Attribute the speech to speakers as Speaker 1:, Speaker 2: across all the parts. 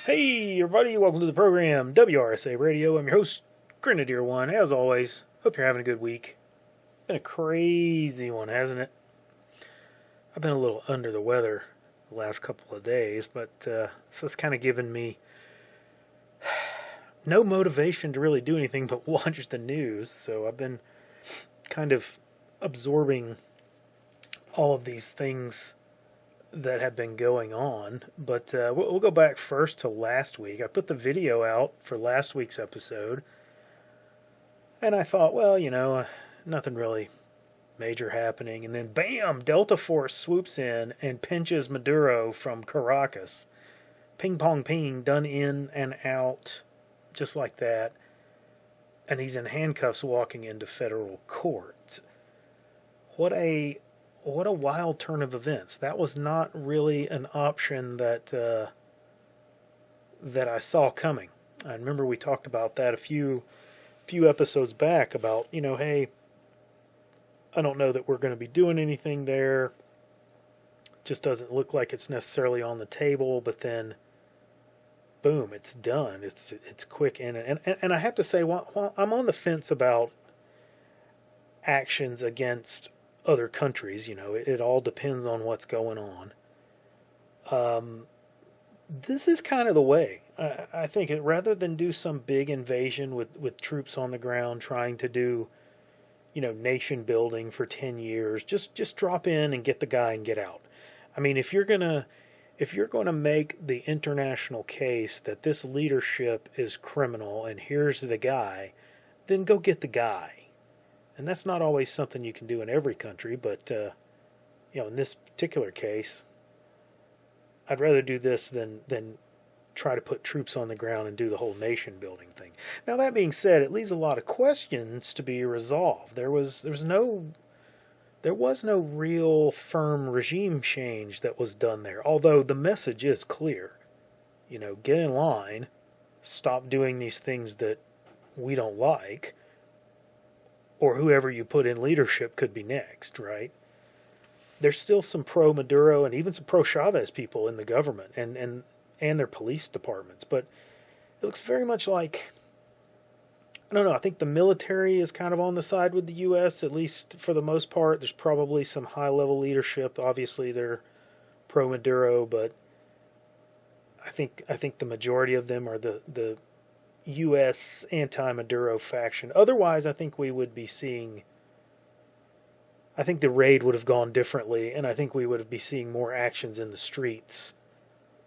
Speaker 1: Hey, everybody, welcome to the program, WRSA Radio. I'm your host, Grenadier One. As always, hope you're having a good week. Been a crazy one, hasn't it? I've been a little under the weather the last couple of days, but so it's kind of given me no motivation to really do anything but watch the news. So I've been kind of absorbing all of these things that have been going on. But we'll go back first to last week. I put the video out for last week's episode, and I thought, well, nothing really major happening. And then, bam, Delta Force swoops in and pinches Maduro from Caracas. Ping pong ping, done in and out, just like that. And he's in handcuffs walking into federal court. What a wild turn of events. That was not really an option that I saw coming. I remember we talked about that a few episodes back about, hey, I don't know that we're going to be doing anything there. Just doesn't look like it's necessarily on the table, but then boom, it's done. It's quick and I have to say, while I'm on the fence about actions against other countries, it all depends on what's going on. This is kind of the way. I think rather than do some big invasion with troops on the ground trying to do, nation building for 10 years, just drop in and get the guy and get out. I mean, if you're gonna make the international case that this leadership is criminal and here's the guy, then go get the guy. And that's not always something you can do in every country, but, in this particular case, I'd rather do this than try to put troops on the ground and do the whole nation building thing. Now, that being said, it leaves a lot of questions to be resolved. There was no real firm regime change that was done there, although the message is clear. Get in line, stop doing these things that we don't like, or whoever you put in leadership could be next, right? There's still some pro-Maduro and even some pro-Chavez people in the government and their police departments, but it looks very much like, I don't know, I think the military is kind of on the side with the U.S., at least for the most part. There's probably some high-level leadership. Obviously, they're pro-Maduro, but I think the majority of them are the U.S. anti-Maduro faction. Otherwise, I think we would be seeing, I think the raid would have gone differently, and I think we would be seeing more actions in the streets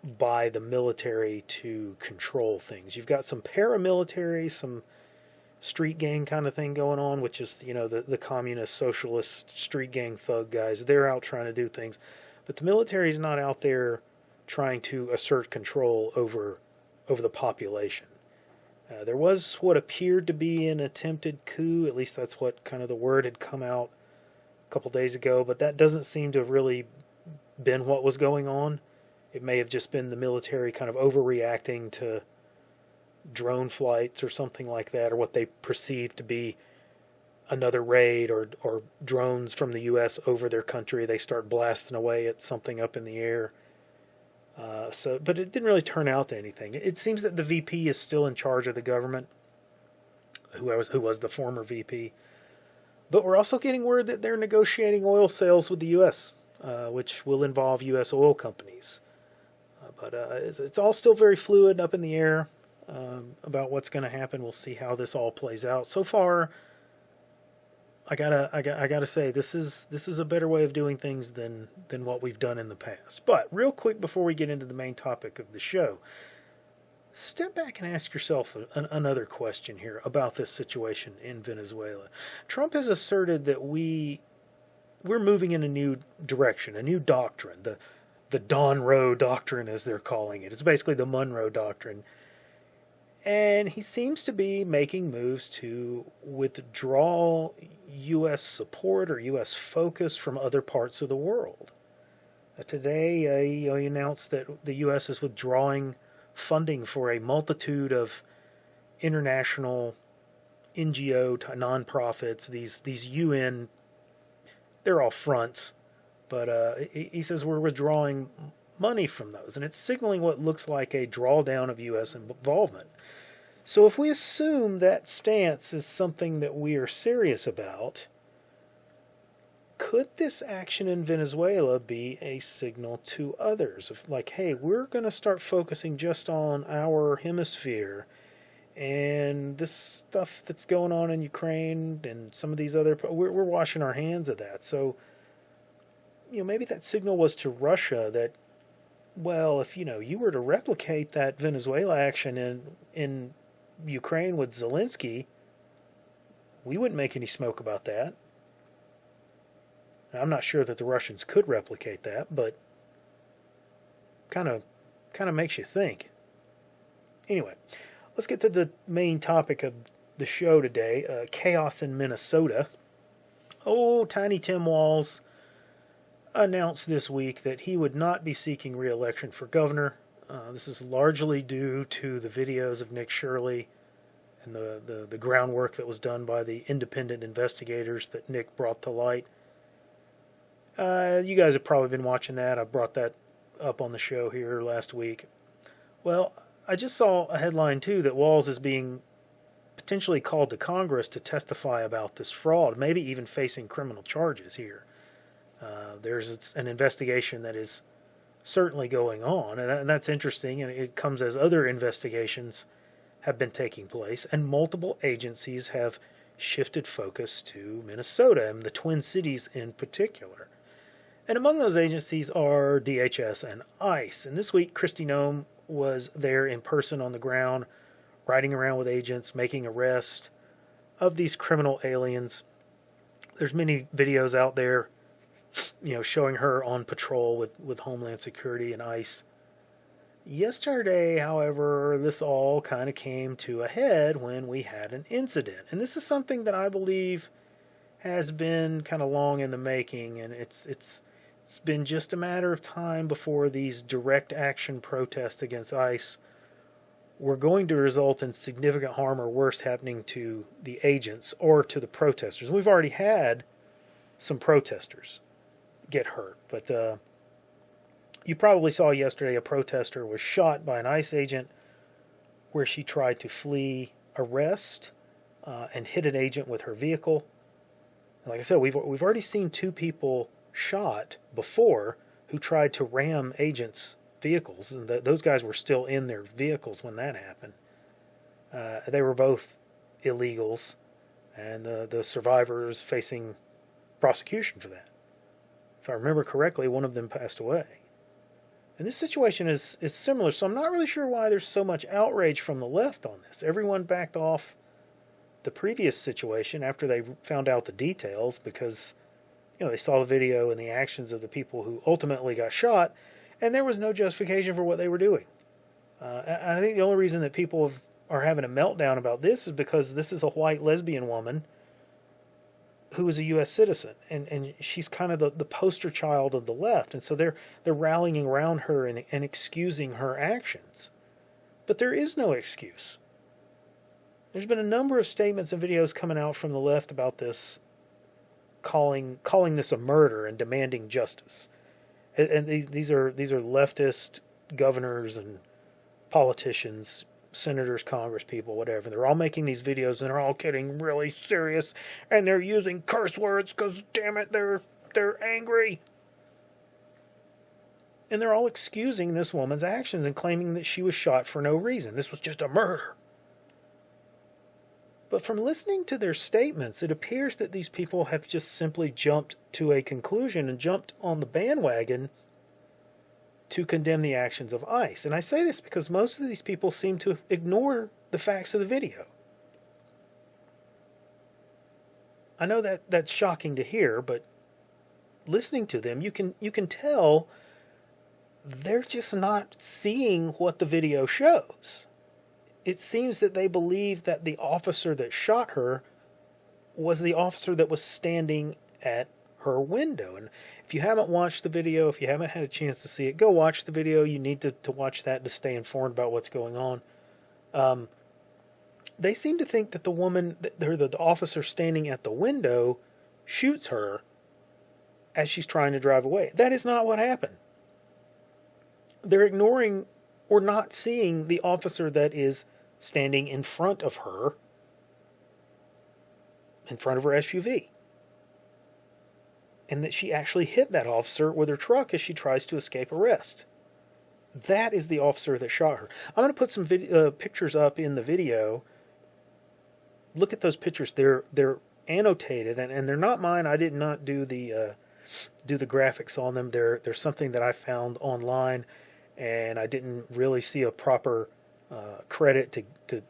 Speaker 1: by the military to control things. You've got some paramilitary, some street gang kind of thing going on, which is, the communist, socialist, street gang thug guys. They're out trying to do things. But the military is not out there trying to assert control over the population. There was what appeared to be an attempted coup, at least that's what kind of the word had come out a couple days ago, but that doesn't seem to have really been what was going on. It may have just been the military kind of overreacting to drone flights or something like that, or what they perceived to be another raid or drones from the U.S. over their country. They start blasting away at something up in the air. But it didn't really turn out to anything. It seems that the VP is still in charge of the government, who was the former VP. But we're also getting word that they're negotiating oil sales with the U.S., which will involve U.S. oil companies. But it's all still very fluid, up in the air about what's going to happen. We'll see how this all plays out. So far, I gotta say this is a better way of doing things than what we've done in the past. But real quick before we get into the main topic of the show, step back and ask yourself another question here about this situation in Venezuela. Trump has asserted that we're moving in a new direction, a new doctrine, the Don Roe doctrine, as they're calling it. It's basically the Monroe Doctrine. And he seems to be making moves to withdraw U.S. support or U.S. focus from other parts of the world. Today, he announced that the U.S. is withdrawing funding for a multitude of international NGO nonprofits, these UN, they're all fronts, but he says we're withdrawing money from those, and it's signaling what looks like a drawdown of U.S. involvement. So if we assume that stance is something that we are serious about, could this action in Venezuela be a signal to others of like, hey, we're going to start focusing just on our hemisphere, and this stuff that's going on in Ukraine and some of these other, we're washing our hands of that. So, maybe that signal was to Russia that, well, if you were to replicate that Venezuela action in Ukraine with Zelensky, we wouldn't make any smoke about that. I'm not sure that the Russians could replicate that, but kind of makes you think. Anyway, let's get to the main topic of the show today, chaos in Minnesota. Tiny Tim Walz announced this week that he would not be seeking re-election for governor. This is largely due to the videos of Nick Shirley and the groundwork that was done by the independent investigators that Nick brought to light. You guys have probably been watching that. I brought that up on the show here last week. Well, I just saw a headline, too, that Walz is being potentially called to Congress to testify about this fraud, maybe even facing criminal charges here. There's an investigation that is certainly going on, and that's interesting, and it comes as other investigations have been taking place, and multiple agencies have shifted focus to Minnesota and the Twin Cities in particular. And among those agencies are DHS and ICE. And this week, Kristi Noem was there in person on the ground, riding around with agents, making arrests of these criminal aliens. There's many videos out there, showing her on patrol with Homeland Security and ICE. Yesterday, however, this all kind of came to a head when we had an incident. And this is something that I believe has been kind of long in the making, and it's been just a matter of time before these direct action protests against ICE were going to result in significant harm or worse happening to the agents or to the protesters. We've already had some protesters get hurt, but you probably saw yesterday a protester was shot by an ICE agent where she tried to flee arrest and hit an agent with her vehicle. And like I said, we've already seen two people shot before who tried to ram agents' vehicles, and those guys were still in their vehicles when that happened. They were both illegals, and the survivors facing prosecution for that. If I remember correctly, one of them passed away. And this situation is similar, so I'm not really sure why there's so much outrage from the left on this. Everyone backed off the previous situation after they found out the details because they saw the video and the actions of the people who ultimately got shot, and there was no justification for what they were doing. I think the only reason that people are having a meltdown about this is because this is a white lesbian woman who is a U.S. citizen, and she's kind of the poster child of the left, and so they're rallying around her and excusing her actions. But there is no excuse. There's been a number of statements and videos coming out from the left about this, calling this a murder and demanding justice. And these are leftist governors and politicians, senators, congress people, whatever. They're all making these videos and they're all getting really serious and they're using curse words because, damn it, they're angry. And they're all excusing this woman's actions and claiming that she was shot for no reason. This was just a murder. But from listening to their statements, it appears that these people have just simply jumped to a conclusion and jumped on the bandwagon to condemn the actions of ICE. And I say this because most of these people seem to ignore the facts of the video. I know that that's shocking to hear, but listening to them, you can tell they're just not seeing what the video shows. It seems that they believe that the officer that shot her was the officer that was standing at her window. And if you haven't watched the video, if you haven't had a chance to see it, go watch the video. You need to watch that to stay informed about what's going on. They seem to think that the woman, the officer standing at the window, shoots her as she's trying to drive away. That is not what happened. They're ignoring or not seeing the officer that is standing in front of her SUV. And that she actually hit that officer with her truck as she tries to escape arrest. That is the officer that shot her. I'm going to put some pictures up in the video. Look at those pictures. They're annotated, and they're not mine. I did not do the graphics on them. There's something that I found online, and I didn't really see a proper credit to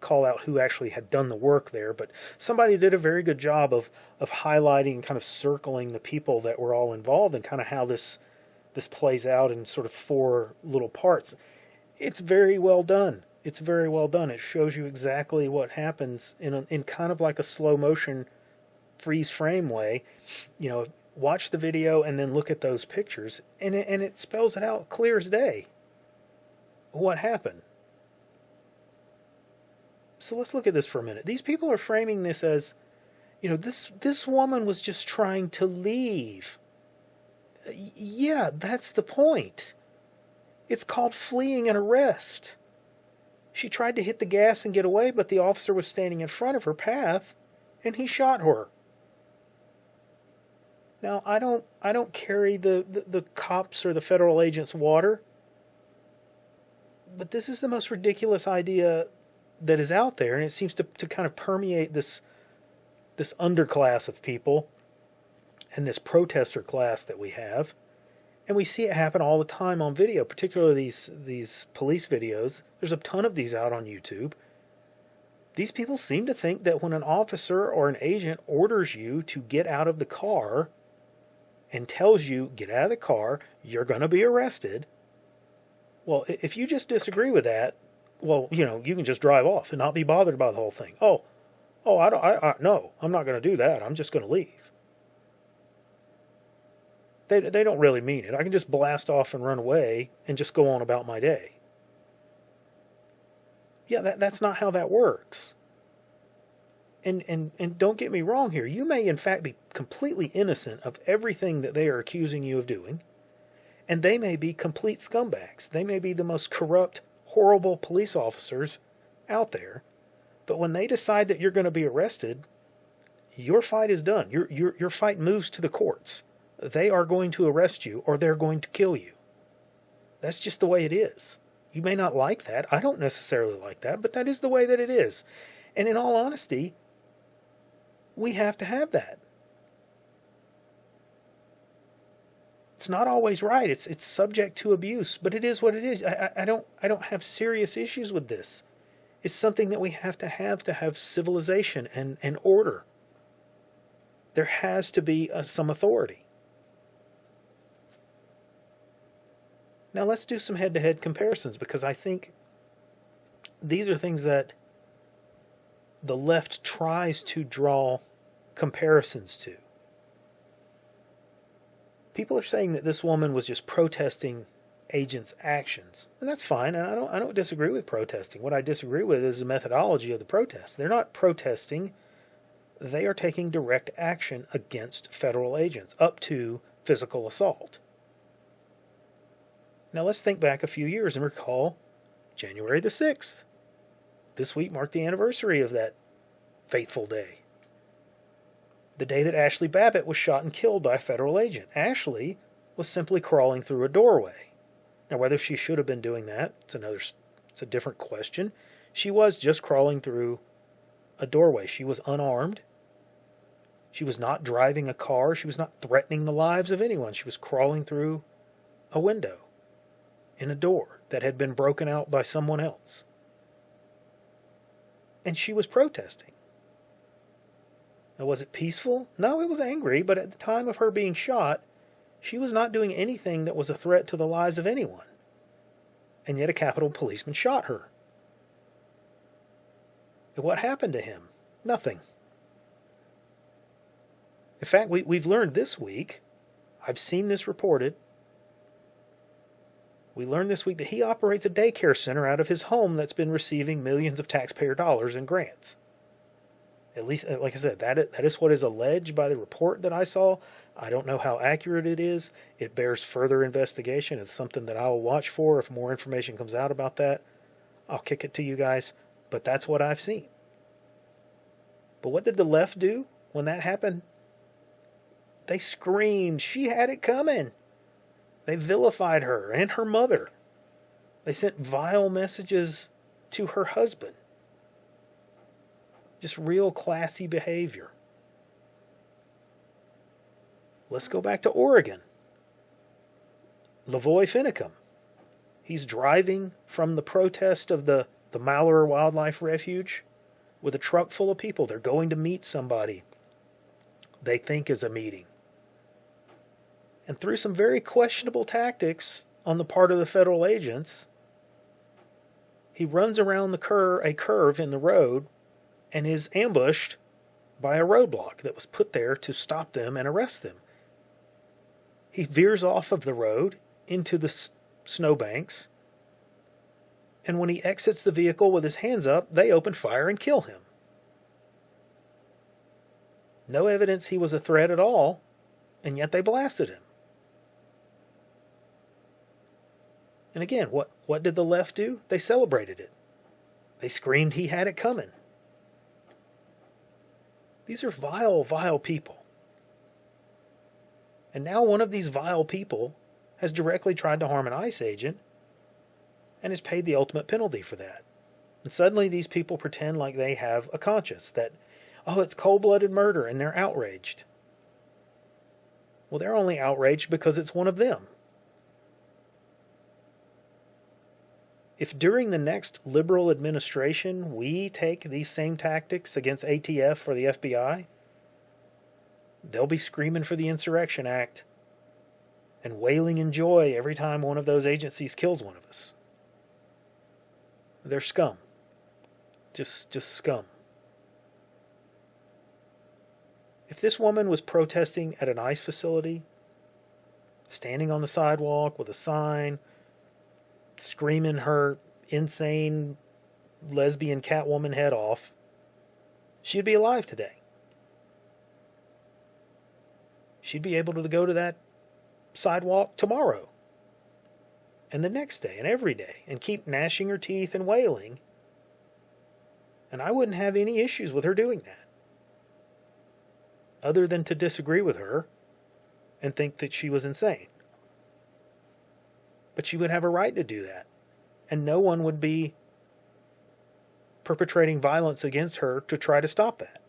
Speaker 1: call out who actually had done the work there. But somebody did a very good job of highlighting and kind of circling the people that were all involved and kind of how this plays out in sort of 4 little parts. It's very well done. It's very well done. It shows you exactly what happens in kind of like a slow motion freeze frame way. Watch the video and then look at those pictures, and it spells it out clear as day what happened. So let's look at this for a minute. These people are framing this as, this woman was just trying to leave. Yeah, that's the point. It's called fleeing an arrest. She tried to hit the gas and get away, but the officer was standing in front of her path, and he shot her. Now, I don't carry the cops or the federal agents' water, but this is the most ridiculous idea that is out there, and it seems to kind of permeate this underclass of people and this protester class that we have. And we see it happen all the time on video, particularly these police videos. There's a ton of these out on YouTube. These people seem to think that when an officer or an agent orders you to get out of the car and tells you, get out of the car, you're going to be arrested. Well, if you just disagree with that, well, you can just drive off and not be bothered by the whole thing. No, I'm not going to do that. I'm just going to leave. They don't really mean it. I can just blast off and run away and just go on about my day. Yeah, that's not how that works. And don't get me wrong here. You may in fact be completely innocent of everything that they are accusing you of doing. And they may be complete scumbags. They may be the most corrupt, horrible police officers out there. But when they decide that you're going to be arrested, your fight is done. Your fight moves to the courts. They are going to arrest you or they're going to kill you. That's just the way it is. You may not like that. I don't necessarily like that, but that is the way that it is. And in all honesty, we have to have that. It's not always right. It's subject to abuse, but it is what it is. I don't have serious issues with this. It's something that we have to have civilization and order. There has to be some authority. Now let's do some head-to-head comparisons, because I think these are things that the left tries to draw comparisons to. People are saying that this woman was just protesting agents' actions, and that's fine. And I don't disagree with protesting. What I disagree with is the methodology of the protest. They're not protesting; they are taking direct action against federal agents, up to physical assault. Now let's think back a few years and recall January the 6th. This week marked the anniversary of that fateful day. The day that Ashley Babbitt was shot and killed by a federal agent. Ashley was simply crawling through a doorway. Now whether she should have been doing that, it's a different question. She was just crawling through a doorway. She was unarmed. She was not driving a car. She was not threatening the lives of anyone. She was crawling through a window in a door that had been broken out by someone else. And she was protesting. Now, was it peaceful? No, it was angry, but at the time of her being shot, she was not doing anything that was a threat to the lives of anyone. And yet a Capitol policeman shot her. And what happened to him? Nothing. In fact, we've learned this week, I've seen this reported, we learned this week that he operates a daycare center out of his home that's been receiving millions of taxpayer dollars in grants. At least, like I said, that is what is alleged by the report that I saw. I don't know how accurate it is. It bears further investigation. It's something that I will watch for. If more information comes out about that, I'll kick it to you guys. But that's what I've seen. But what did the left do when that happened? They screamed. She had it coming. They vilified her and her mother. They sent vile messages to her husband. Just real classy behavior. Let's go back to Oregon. Lavoy Finicum. He's driving from the protest of the Malheur Wildlife Refuge with a truck full of people. They're going to meet somebody they think is a meeting. And through some very questionable tactics on the part of the federal agents, he runs around a curve in the road and is ambushed by a roadblock that was put there to stop them and arrest them. He veers off of the road into the snowbanks, and when he exits the vehicle with his hands up, they open fire and kill him. No evidence he was a threat at all, and yet they blasted him. And again, what did the left do? They celebrated it. They screamed he had it coming. These are vile, vile people. And now one of these vile people has directly tried to harm an ICE agent and has paid the ultimate penalty for that. And suddenly these people pretend like they have a conscience, that, oh, it's cold-blooded murder, and they're outraged. Well, they're only outraged because it's one of them. If during the next liberal administration we take these same tactics against ATF or the FBI, they'll be screaming for the Insurrection Act and wailing in joy every time one of those agencies kills one of us. They're scum. Just scum. If this woman was protesting at an ICE facility, standing on the sidewalk with a sign, screaming her insane lesbian Catwoman head off, she'd be alive today. She'd be able to go to that sidewalk tomorrow, and the next day, and every day, and keep gnashing her teeth and wailing, and I wouldn't have any issues with her doing that, other than to disagree with her and think that she was insane. But she would have a right to do that, and no one would be perpetrating violence against her to try to stop that.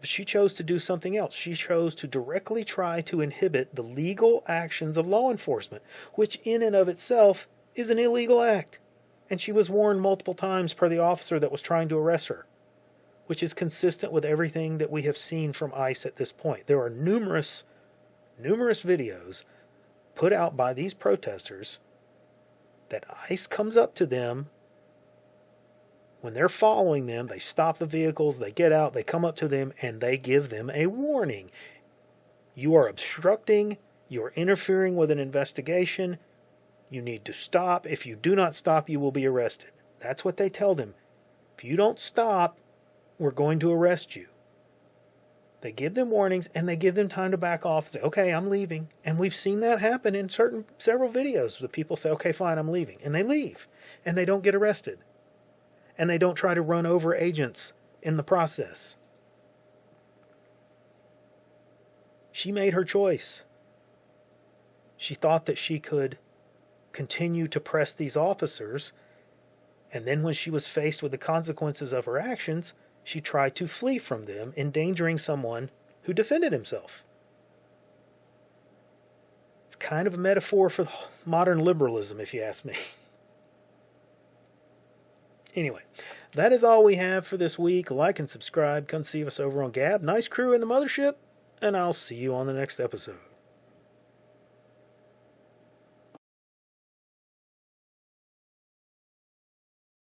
Speaker 1: But she chose to do something else. She chose to directly try to inhibit the legal actions of law enforcement, which in and of itself is an illegal act. And she was warned multiple times per the officer that was trying to arrest her, which is consistent with everything that we have seen from ICE at this point. There are numerous videos put out by these protesters that ICE comes up to them when they're following them. They stop the vehicles, they get out, they come up to them, and they give them a warning. You are obstructing, you're interfering with an investigation, you need to stop. If you do not stop, you will be arrested. That's what they tell them. If you don't stop, we're going to arrest you. They give them warnings, and they give them time to back off and say, okay, I'm leaving. And we've seen that happen in several videos. The people say, okay, fine, I'm leaving. And they leave. And they don't get arrested. And they don't try to run over agents in the process. She made her choice. She thought that she could continue to press these officers, and then when she was faced with the consequences of her actions, she tried to flee from them, endangering someone who defended himself. It's kind of a metaphor for modern liberalism, if you ask me. Anyway, that is all we have for this week. Like and subscribe. Come see us over on Gab. Nice crew in the mothership, and I'll see you on the next episode.